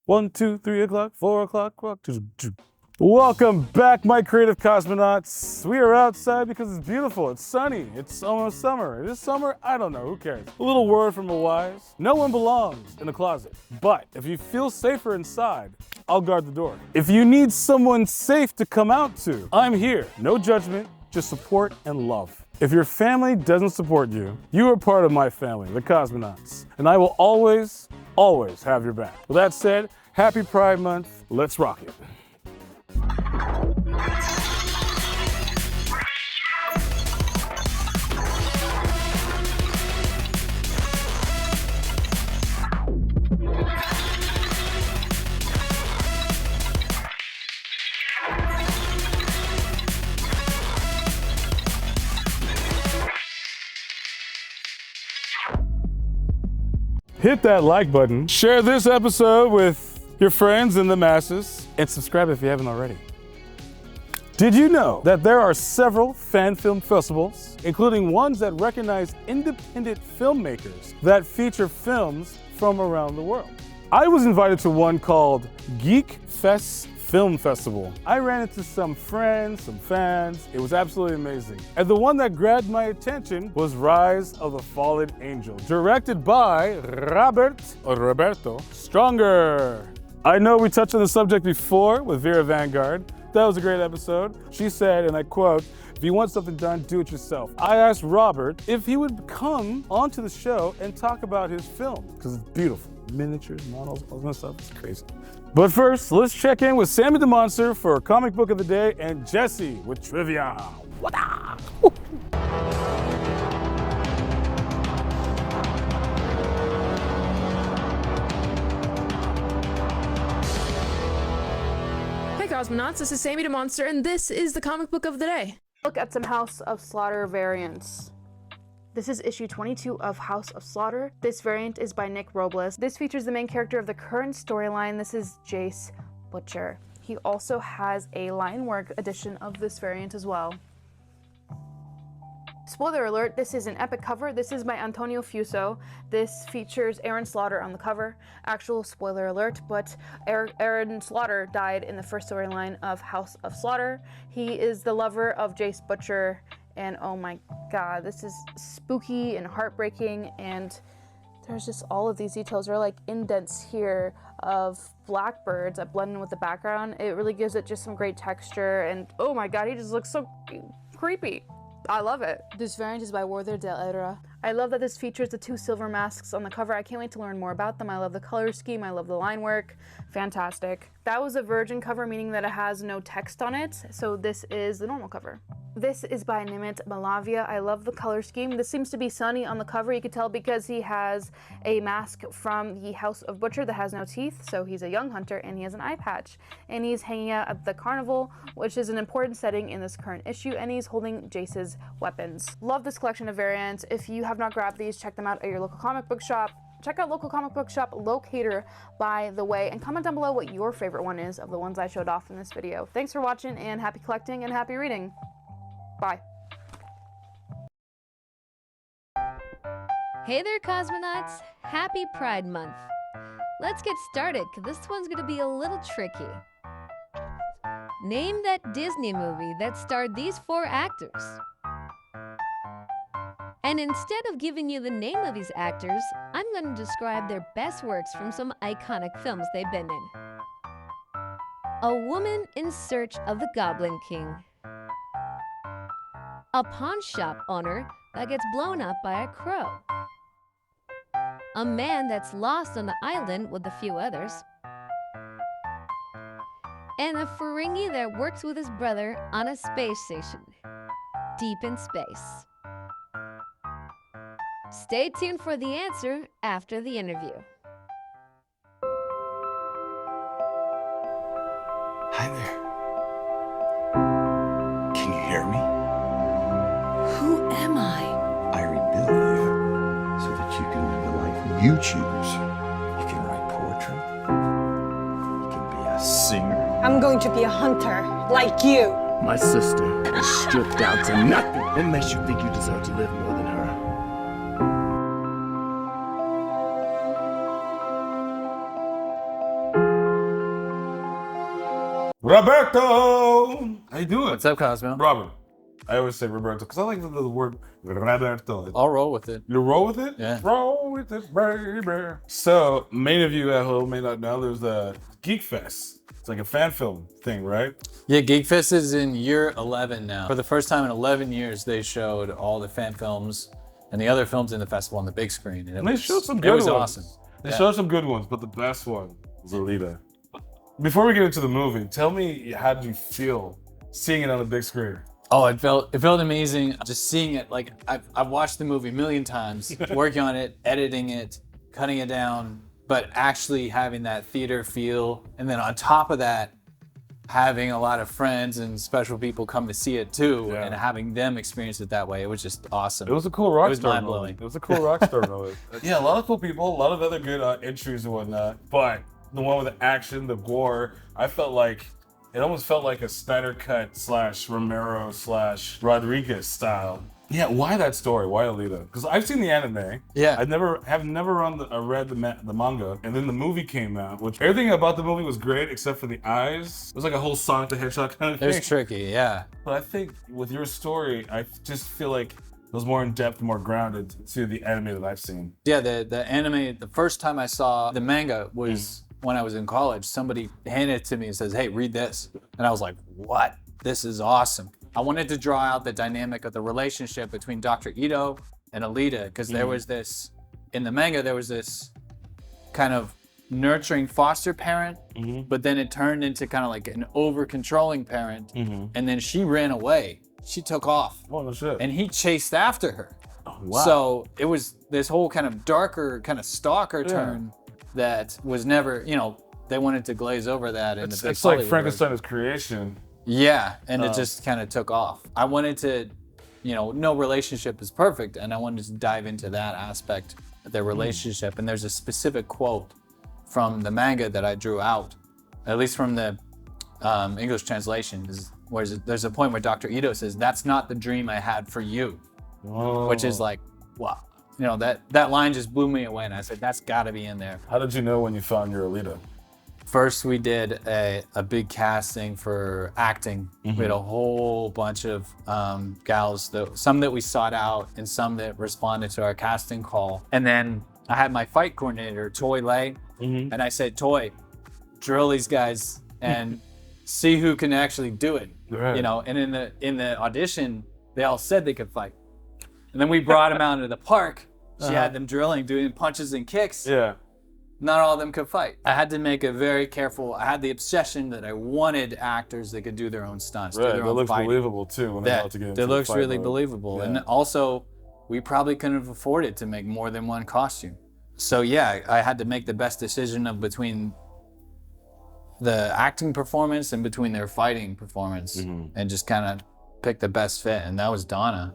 1, 2, 3 o'clock, 4 o'clock. Welcome back, my creative cosmonauts. We are outside because it's beautiful. It's sunny. It's almost summer. It is summer? I don't know. Who cares? A little word from a wise. No one belongs in a closet. But if you feel safer inside, I'll guard the door. If you need someone safe to come out to, I'm here. No judgment, just support and love. If your family doesn't support you, you are part of my family, the Cosmonauts. And I will always, always have your back. With that said, happy Pride Month. Let's rock it. Hit that like button, share this episode with your friends and the masses, and subscribe if you haven't already. Did you know that there are several fan film festivals, including ones that recognize independent filmmakers that feature films from around the world? I was invited to one called Geek Fest Film Festival. I ran into some friends, some fans. It was absolutely amazing. And the one that grabbed my attention was Rise of the Fallen Angel, directed by Roberto Stronger. I know we touched on the subject before with Vera Vanguard. That was a great episode. She said, and I quote, "If you want something done, do it yourself." I asked Robert if he would come onto the show and talk about his film, because it's beautiful. Miniatures, models, all that stuff, it's crazy. But first, let's check in with Sami the Monster for Comic Book of the Day and Jesse with Trivia. What-ah? Hey Cosmonauts, this is Sami the Monster, and this is the Comic Book of the Day. Look at some House of Slaughter variants. This is issue 22 of House of Slaughter. This variant is by Nick Robles. This features the main character of the current storyline. This is Jace Butcher. He also has a line work edition of this variant as well. Spoiler alert, this is an epic cover. This is by Antonio Fuso. This features Aaron Slaughter on the cover. Actual spoiler alert, but Aaron Slaughter died in the first storyline of House of Slaughter. He is the lover of Jace Butcher, and oh my god, this is spooky and heartbreaking, and there's just all of these details. There are like indents here of blackbirds that blend in with the background. It really gives it just some great texture, and oh my god, he just looks so creepy. I love it. This variant is by Werther del Era. I love that this features the two silver masks on the cover. I can't wait to learn more about them. I love the color scheme. I love the line work. Fantastic. That was a virgin cover, meaning that it has no text on it. So this is the normal cover. This is by Nimit Malavia. I love the color scheme. This seems to be Sunny on the cover. You can tell because he has a mask from the House of Butcher that has no teeth. So he's a young hunter and he has an eye patch. And he's hanging out at the carnival, which is an important setting in this current issue. And he's holding Jace's weapons. Love this collection of variants. If you have not grabbed these, check them out at your local comic book shop. Check out local comic book shop Locator, by the way, and comment down below what your favorite one is of the ones I showed off in this video. Thanks for watching, and happy collecting and happy reading. Bye. Hey there, Cosmonauts! Happy Pride Month! Let's get started, because this one's gonna be a little tricky. Name that Disney movie that starred these 4 actors. And instead of giving you the name of these actors, I'm going to describe their best works from some iconic films they've been in. A Woman in Search of the Goblin King. A pawn shop owner that gets blown up by a crow. A man that's lost on the island with a few others. And a Ferengi that works with his brother on a space station, deep in space. Stay tuned for the answer after the interview. Hi there. Can you hear me? Who am I? I rebuild you so that you can live the life you choose. You can write poetry. You can be a singer. I'm going to be a hunter, like you. My sister is stripped down to nothing. What makes you think you deserve to live more than her? Roberto! How you doing? What's up, Cosmo? Robert. I always say Roberto because I like the word Roberto. I'll roll with it. You roll with it? Yeah. Roll with it, baby. So, many of you at home may not know there's the Geek Fest. It's like a fan film thing, right? Yeah, Geek Fest is in year 11 now. For the first time in 11 years, they showed all the fan films and the other films in the festival on the big screen. And They showed some good ones. It was awesome. They showed some good ones, but the best one was Alita. Before we get into the movie, tell me how did you feel seeing it on the big screen? Oh, it felt amazing just seeing it. Like I've watched the movie a million times, working on it, editing it, cutting it down, but actually having that theater feel. And then on top of that, having a lot of friends and special people come to see it too, and having them experience it that way. It was just awesome. It was a cool rock It was star mind-blowing. moment. It was a cool rock star moment. Yeah, a lot of cool people, a lot of other good entries and whatnot. But the one with the action, the gore, I felt like it almost felt like a Snyder cut / Romero / Rodriguez style. Yeah, why that story? Why Alita? Because I've seen the anime. Yeah. I have never read the manga, and then the movie came out. Which everything about the movie was great except for the eyes. It was like a whole Sonic the Hedgehog kind of It thing. was tricky, yeah. But I think with your story, I just feel like it was more in depth, more grounded to the anime that I've seen. Yeah, the anime, the first time I saw the manga was when I was in college. Somebody handed it to me and says, hey, read this. And I was like, what? This is awesome. I wanted to draw out the dynamic of the relationship between Dr. Ito and Alita, because there was this, in the manga, there was this kind of nurturing foster parent, but then it turned into kind of like an over-controlling parent, and then she ran away. She took off. Oh, no shit. And he chased after her. Oh, wow. So it was this whole kind of darker, kind of stalker turn that was never, they wanted to glaze over that in the big It's like Hollywood Frankenstein's creation. yeah, and it just kind of took off. I wanted to, no relationship is perfect, and I wanted to dive into that aspect of their relationship. And there's a specific quote from the manga that I drew out, at least from the English translation, where there's a point where Dr. Ito says, "That's not the dream I had for you," which is like, wow. That line just blew me away, and I said, that's got to be in there. How did you know when you found your Alita? First, we did a big casting for acting. We had a whole bunch of gals, some that we sought out and some that responded to our casting call. And then I had my fight coordinator, Toy Lay, and I said, Toy, drill these guys and see who can actually do it. Right. And in the audition, they all said they could fight. And then we brought them out into the park. She had them drilling, doing punches and kicks. Yeah. Not all of them could fight. I had to make a very careful, I had the obsession that I wanted actors that could do their own stunts, do Right. their That own looks fighting. believable too when they're about to get into That the looks fight really mode. believable. Yeah. And also, we probably couldn't have afforded to make more than one costume. So yeah, I had to make the best decision between the acting performance and between their fighting performance, and just kind of pick the best fit. And that was Donna.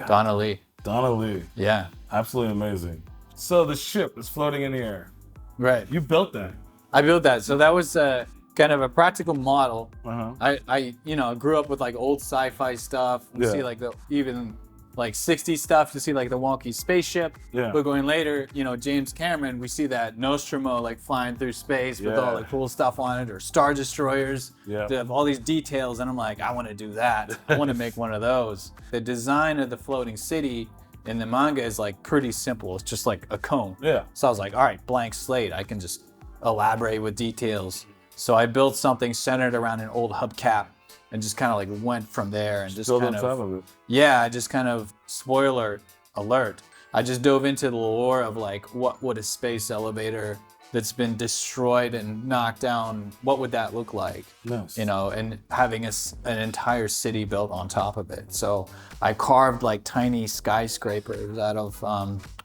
Donna Lee. Donna Lee. Yeah. Absolutely amazing. So the ship is floating in the air. Right. You built that. I built that. So that was kind of a practical model. Uh-huh. I grew up with like old sci-fi stuff. We Yeah. see like even 60s stuff to see like the wonky spaceship. Yeah. But going later, James Cameron, we see that Nostromo like flying through space with all the cool stuff on it, or Star Destroyers. Yeah. They have all these details, and I'm like, I want to do that. I want to make one of those. The design of the floating city in the manga is like pretty simple. It's just like a cone. Yeah. So I was like, all right, blank slate. I can just elaborate with details. So I built something centered around an old hubcap and just kind of like went from there and just Build kind on top of it. yeah, I just kind of, spoiler alert, I just dove into the lore of like, what would a space elevator that's been destroyed and knocked down, what would that look like? Nice. And having an entire city built on top of it. So I carved like tiny skyscrapers out of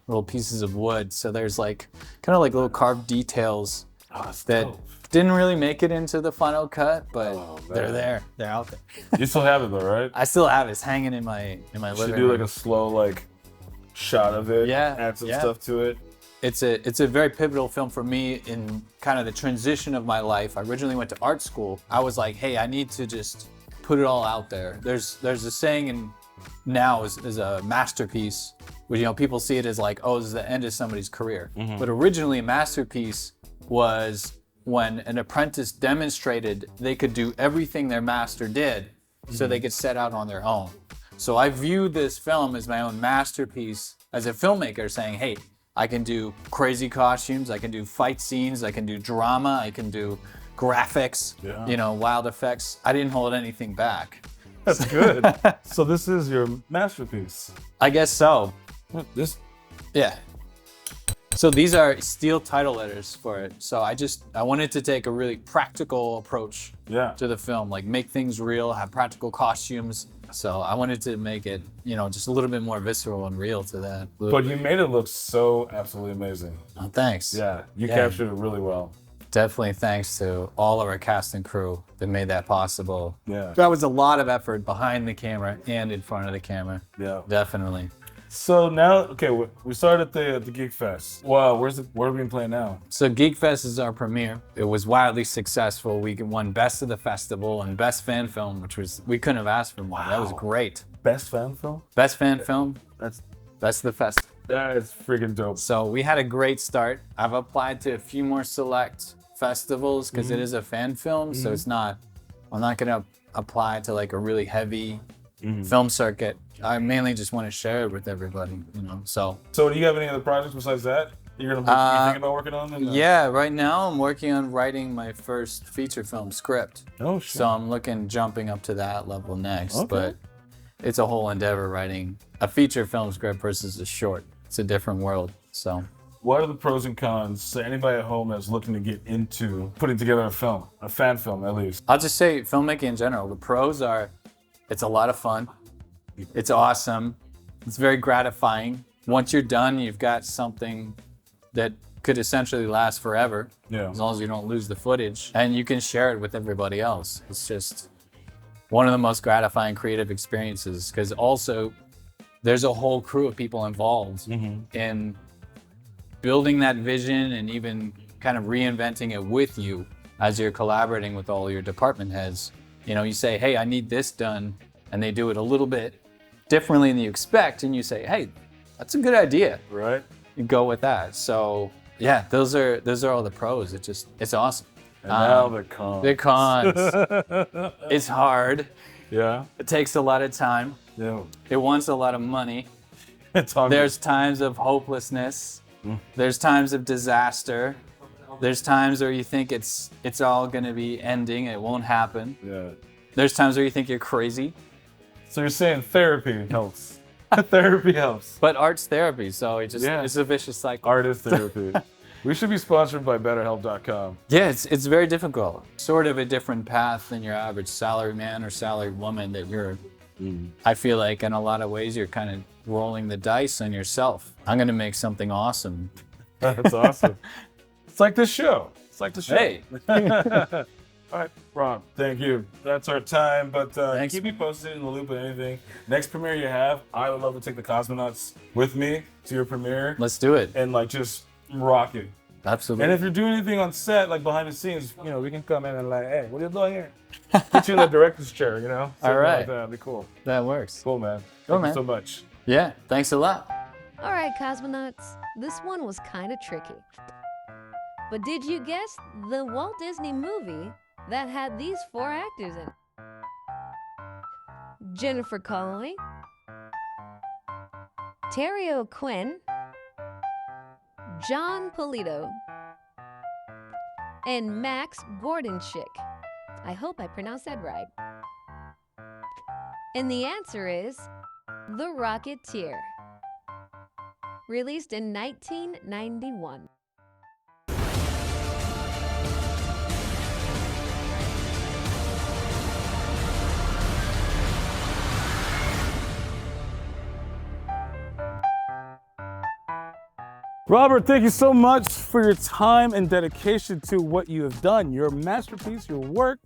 little pieces of wood. So there's like, kind of like little carved details that didn't really make it into the final cut, but they're there. They're out there. You still have it though, right? I still have it. It's hanging in my You living should room. do like a slow shot of it. Yeah, Add some yeah. stuff to it. It's a very pivotal film for me in kind of the transition of my life. I originally went to art school. I was like, hey, I need to just put it all out there. There's a saying in now is a masterpiece, where people see it as like, oh, this is the end of somebody's career. But originally a masterpiece was when an apprentice demonstrated they could do everything their master did so they could set out on their own. So I view this film as my own masterpiece as a filmmaker, saying, hey, I can do crazy costumes, I can do fight scenes, I can do drama, I can do graphics, wild effects. I didn't hold anything back. That's good. So this is your masterpiece. I guess so. This. Yeah. So these are steel title letters for it. So I wanted to take a really practical approach to the film, like make things real, have practical costumes. So I wanted to make it, just a little bit more visceral and real to that. But you made it look so absolutely amazing. Oh, thanks. Yeah, you captured it really well. Definitely thanks to all of our cast and crew that made that possible. Yeah. That was a lot of effort behind the camera and in front of the camera. Yeah. Definitely. So now, okay, we started at the Geek Fest. Wow, where are we been playing now? So Geek Fest is our premiere. It was wildly successful. We won Best of the Festival and Best Fan Film, we couldn't have asked for more. That was great. Best fan film? Best Fan Film, That's Best of the Festival. that is freaking dope. So we had a great start. I've applied to a few more select festivals because it is a fan film, so I'm not gonna apply to like a really heavy film circuit. I mainly just want to share it with everybody, So do you have any other projects besides that you're thinking about working on? Yeah, right now I'm working on writing my first feature film script. Oh shit. So I'm jumping up to that level next, Okay. but it's a whole endeavor writing a feature film script versus a short. It's a different world, so. What are the pros and cons to anybody at home that's looking to get into putting together a fan film at least? I'll just say filmmaking in general. The pros are, it's a lot of fun. It's awesome. It's very gratifying. Once you're done, you've got something that could essentially last forever. Yeah. As long as you don't lose the footage. And you can share it with everybody else. It's just one of the most gratifying creative experiences, because also there's a whole crew of people involved in building that vision and even kind of reinventing it with you as you're collaborating with all your department heads. You say, hey, I need this done, and they do it a little bit differently than you expect, and you say, hey, that's a good idea. Right. You go with that. So yeah, those are all the pros. It's awesome. And now the cons. The cons. It's hard. Yeah. It takes a lot of time. Yeah. It wants a lot of money. It's hungry. There's times of hopelessness. There's times of disaster. There's times where you think it's all gonna be ending. It won't happen. Yeah. There's times where you think you're crazy. So you're saying therapy helps. Therapy helps. But art's therapy, so it's a vicious cycle. Art is therapy. We should be sponsored by BetterHelp.com. Yeah, it's very difficult. Sort of a different path than your average salary man or salary woman that you're. I feel like in a lot of ways you're kind of rolling the dice on yourself. I'm gonna make something awesome. That's awesome. It's like this show. Hey. All right, Rob, thank you. That's our time, but Thanks. keep me posted in the loop of anything. Next premiere you have, I would love to take the Cosmonauts with me to your premiere Let's do it. and just rock it. Absolutely. And if you're doing anything on set, like behind the scenes, we can come in and hey, what are you doing here? Put you in the director's chair, All right. Like that'd be cool. That works. Cool, man. Cool, Thank man. you so much. Yeah, thanks a lot. All right, cosmonauts, this one was kind of tricky. But did you guess the Walt Disney movie that had these 4 actors in? Jennifer Connelly, Terry O'Quinn, John Polito, and Max Gordonschick. I hope I pronounced that right. And the answer is The Rocketeer, released in 1991. Robert, thank you so much for your time and dedication to what you have done. Your masterpiece, your work.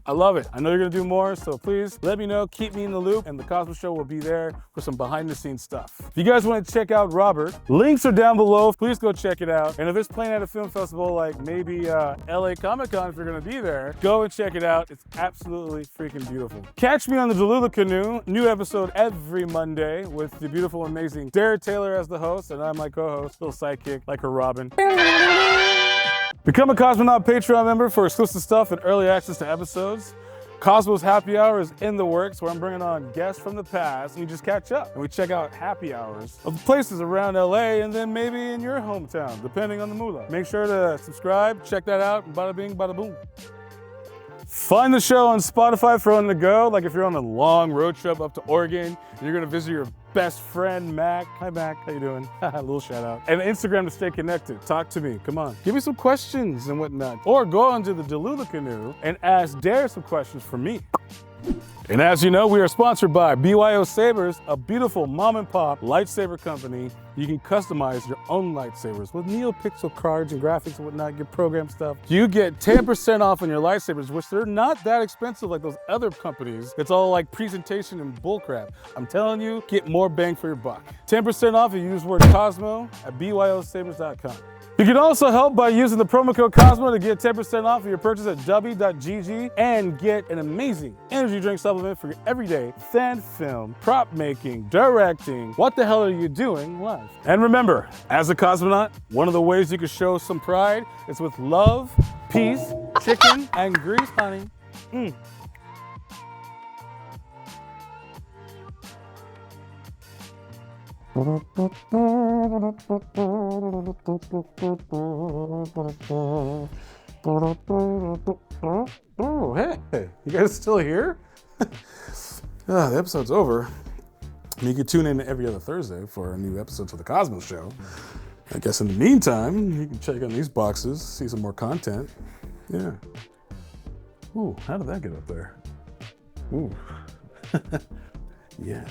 I love it. I know you're gonna do more, so please let me know, keep me in the loop, and the Cosmo Show will be there for some behind the scenes stuff. If you guys wanna check out Robert, links are down below. Please go check it out. And if it's playing at a film festival like maybe LA Comic-Con, if you're gonna be there, go and check it out. It's absolutely freaking beautiful. Catch me on the Delula Canoe, new episode every Monday with the beautiful, amazing Dara Taylor as the host, and I'm my co-host, little sidekick like her Robin. Become a Cosmonaut Patreon member for exclusive stuff and early access to episodes. Cosmo's Happy Hour is in the works, where I'm bringing on guests from the past and we just catch up and we check out happy hours of the places around LA and then maybe in your hometown, depending on the moolah. Make sure to subscribe, check that out, and bada bing, bada boom. Find the show on Spotify for on the go, like if you're on a long road trip up to Oregon and you're gonna visit your best friend, Mac. Hi, Mac, how you doing? A little shout out. And Instagram to stay connected. Talk to me, come on. Give me some questions and whatnot. Or go onto the Delula Canoe and ask Dare some questions for me. And as you know, we are sponsored by BYOSABERS, a beautiful mom and pop lightsaber company. You can customize your own lightsabers with NeoPixel cards and graphics and whatnot, get program stuff. You get 10% off on your lightsabers, which they're not that expensive like those other companies. It's all like presentation and bullcrap. I'm telling you, get more bang for your buck. 10% off if you use the word Cosmo at BYOSabers.com. You can also help by using the promo code Cosmo to get 10% off of your purchase at dubby.gg and get an amazing energy drink supplement for your everyday fan film, prop making, directing, what the hell are you doing live. And remember, as a cosmonaut, one of the ways you can show some pride is with love, peace, chicken, and grease, honey. Oh, hey, you guys still here? The episode's over. You can tune in every other Thursday for a new episode of the Cosmo Show. I guess in the meantime, you can check on these boxes, see some more content. Yeah. Ooh, how did that get up there? Ooh. Yeah.